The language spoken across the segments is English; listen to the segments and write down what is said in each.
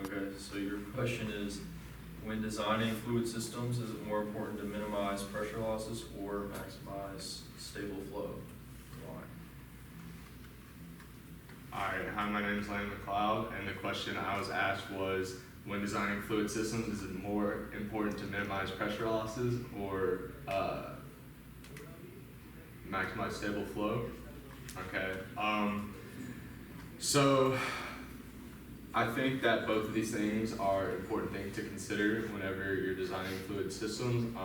Okay, so your question is, when designing fluid systems, is it more important to minimize pressure losses or maximize stable flow? Why? Alright, hi, my name is Landon McLeod, and the question I was asked was, when designing fluid systems, is it more important to minimize pressure losses or maximize stable flow? Okay, so I think that both of these things are important things to consider whenever you're designing fluid systems.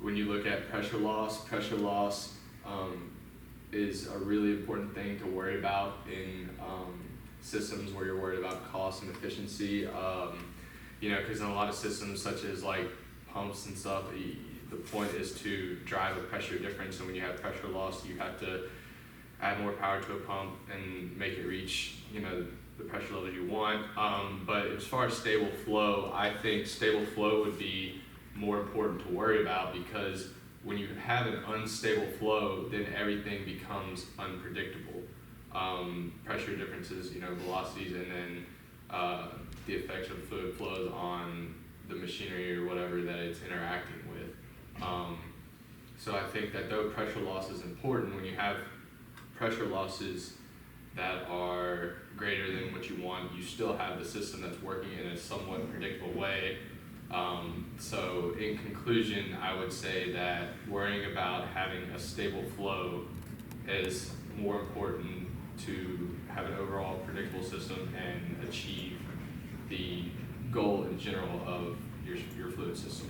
When you look at pressure loss is a really important thing to worry about in systems where you're worried about cost and efficiency. You know, because in a lot of systems such as like pumps and stuff, the point is to drive a pressure difference, and when you have pressure loss, you have to add more power to a pump and make it reach, you know, the pressure level you want. But as far as stable flow, I think stable flow would be more important to worry about, because when you have an unstable flow, then everything becomes unpredictable. Pressure differences, you know, velocities, and then the effects of fluid flows on the machinery or whatever that it's interacting with. So I think that though pressure loss is important, when you have pressure losses that are greater than what you want, you still have the system that's working in a somewhat predictable way. So in conclusion, I would say that worrying about having a stable flow is more important to have an overall predictable system and achieve the goal in general of your fluid system.